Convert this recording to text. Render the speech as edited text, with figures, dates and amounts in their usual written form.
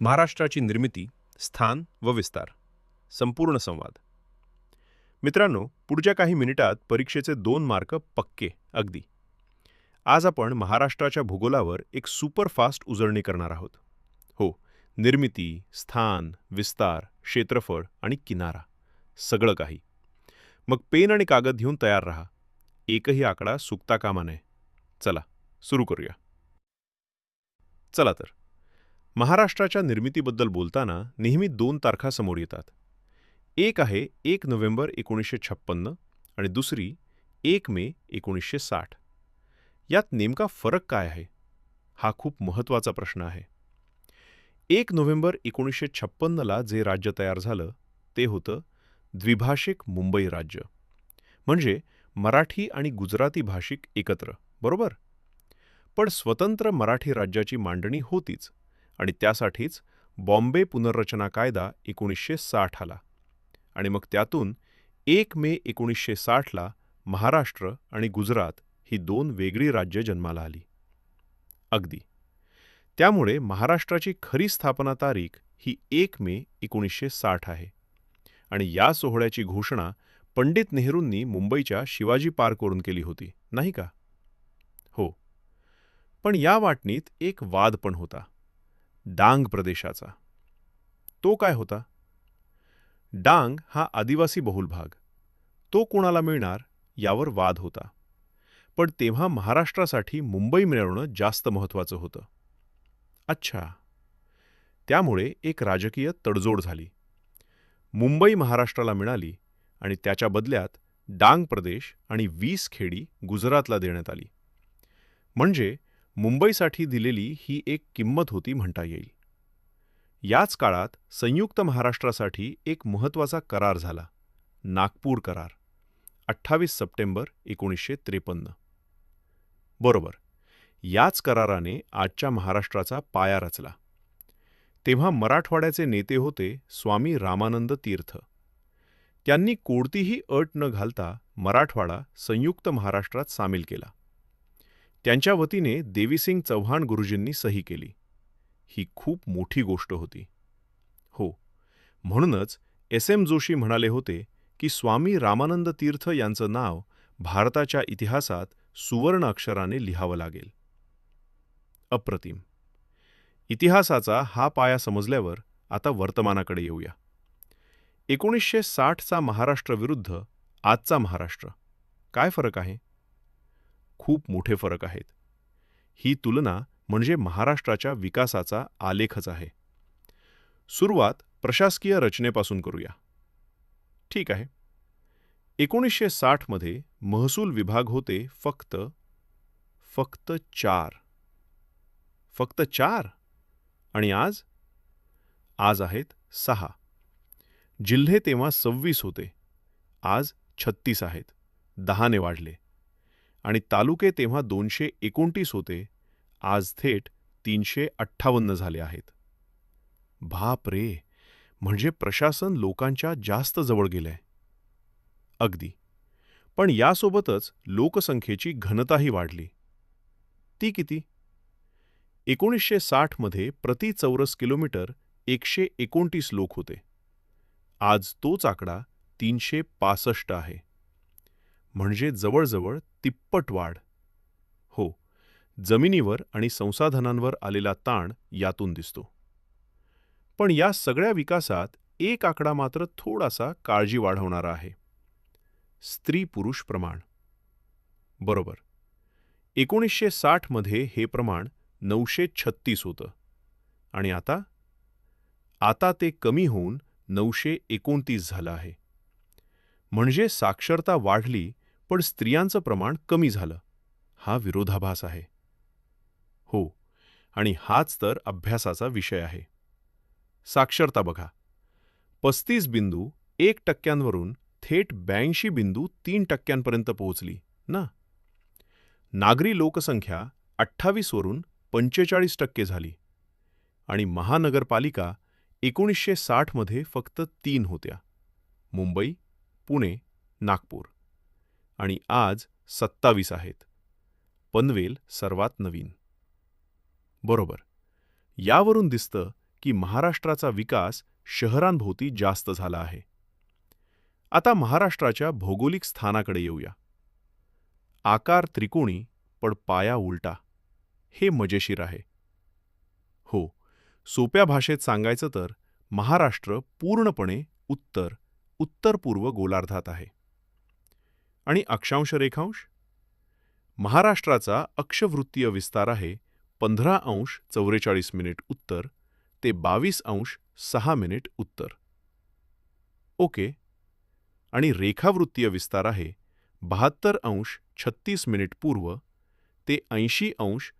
महाराष्ट्राची निर्मिती, स्थान व विस्तार. संपूर्ण संवाद. मित्रांनो, पुढच्या काही मिनिटात परीक्षेचे 2 मार्क पक्के अगदी. आज आपण महाराष्ट्राच्या भूगोलावर एक सुपरफास्ट उजळणी करणार आहोत. हो, निर्मिती, स्थान, विस्तार, क्षेत्रफळ आणि किनारा, सगळं काही. मग पेन आणि कागद घेऊन तयार रहा. एकही आकडा चुकता कामा नये. चला सुरू करूया. चला तर, महाराष्ट्राच्या निर्मितीबद्दल बोलताना नेहमी 2 तारखा समोर येतात. एक आहे 1 नोव्हेंबर 1956 आणि दुसरी 1 मे 1960. यात नेमका फरक काय आहे? हा खूप महत्त्वाचा प्रश्न आहे. 1 नोव्हेंबर 1956ला जे राज्य तयार झालं ते होतं द्विभाषिक मुंबई राज्य. म्हणजे मराठी आणि गुजराती भाषिक एकत्र, बरोबर? पण स्वतंत्र मराठी राज्याची मांडणी होतीच आणि त्यासाठीच बॉम्बे पुनर्रचना कायदा 1960 आला. आणि मग त्यातून 1 मे 1960ला महाराष्ट्र आणि गुजरात ही 2 वेगळी राज्य जन्माला आली. अगदी. त्यामुळे महाराष्ट्राची खरी स्थापना तारीख ही 1 मे 1960 आहे. आणि या सोहळ्याची घोषणा पंडित नेहरूंनी मुंबईच्या शिवाजी पार्कवरून केली होती, नाही का? हो. पण या वाटणीत एक वाद पण होता, डांग प्रदेशाचा. तो काय होता? डांग हा आदिवासी बहुल भाग. तो कोणाला मिळणार यावर वाद होता. पण तेव्हा महाराष्ट्रासाठी मुंबई मिळवणं जास्त महत्त्वाचं होतं. अच्छा. त्यामुळे एक राजकीय तडजोड झाली. मुंबई महाराष्ट्राला मिळाली आणि त्याच्या बदल्यात डांग प्रदेश आणि 20 खेडी गुजरातला देण्यात आली. म्हणजे मुंबईसाठी दिलेली ही एक किंमत होती म्हणता येईल. याच काळात संयुक्त महाराष्ट्रासाठी एक महत्त्वाचा करार झाला, नागपूर करार, 28 सप्टेंबर 1953. बरोबर. याच कराराने आजच्या महाराष्ट्राचा पाया रचला. तेव्हा मराठवाड्याचे नेते होते स्वामी रामानंद तीर्थ. त्यांनी कोणतीही अट न घालता मराठवाडा संयुक्त महाराष्ट्रात सामील केला. त्यांच्या वतीने देवीसिंग चव्हाण गुरुजींनी सही केली. ही खूप मोठी गोष्ट होती. हो, म्हणूनच SM जोशी म्हणाले होते की स्वामी रामानंद तीर्थ यांचं नाव भारताच्या इतिहासात सुवर्ण अक्षराने लिहावं लागेल. अप्रतिम. इतिहासाचा हा पाया समजल्यावर आता वर्तमानाकडे येऊया. 1960चा महाराष्ट्र विरुद्ध आजचा महाराष्ट्र, काय फरक आहे? खूप मोठे फरक आहेत. ही तुलना म्हणजे महाराष्ट्राच्या विकासाचा आलेखच आहे. सुरुवात प्रशासकीय रचनेपासून करूया. ठीक आहे. 1960मध्ये महसूल विभाग होते फक्त 4. फक्त 4? आणि आज आहेत 6. जिल्हे तेव्हा 26 होते, आज 36 आहेत, 10ने वाढले. आणि तालुके तेव्हा 229 होते, आज थेट 358 झाले आहेत. बाप रे, म्हणजे प्रशासन लोकांच्या जास्त जवळ गेलंय. अगदी. पण यासोबतच लोकसंख्येची घनताही वाढली. ती किती? 1960मध्ये प्रति चौरस किलोमीटर 129 लोक होते. आज तोच आकडा 365 आहे. म्हणजे जवळजवळ तिप्पट वाढ. हो, जमिनीवर आणि संसाधनांवर आलेला ताण यातून दिसतो. पण या सगळ्या विकासात एक आकडा मात्र थोडासा काळजी वाढवणारा आहे. स्त्री-पुरुष प्रमाण. बरोबर. 1960मध्ये हे प्रमाण 936 होतं. आणि आता ते कमी होऊन 929 झालं आहे. म्हणजे साक्षरता वाढली पण स्त्रियांचं प्रमाण कमी झालं. हा विरोधाभास आहे. हो, आणि हाच तर अभ्यासाचा विषय आहे. साक्षरता बघा, 35.1% थेट 82.3% पोहोचली ना. नागरी लोकसंख्या 28 45% झाली. आणि महानगरपालिका 1960मध्ये फक्त 3 होत्या, मुंबई, पुणे, नागपूर. आणि आज 27 आहेत. पनवेल सर्वात नवीन. बरोबर. यावरून दिसतं की महाराष्ट्राचा विकास शहरांभोवती जास्त झाला आहे. आता महाराष्ट्राच्या भौगोलिक स्थानाकडे येऊया. आकार त्रिकोणी पण पाया उलटा. हे मजेशीर आहे. हो, सोप्या भाषेत सांगायचं तर महाराष्ट्र पूर्णपणे उत्तर-पूर्व गोलार्धात आहे. आणि अक्षांश रेखांश? महाराष्ट्राचा अक्षवृत्तीय विस्तार आहे 15°44' उत्तर ते 22°6' उत्तर. ओके. आणि रेखावृत्तीय विस्तार आहे 72°36' पूर्व ते 80°54'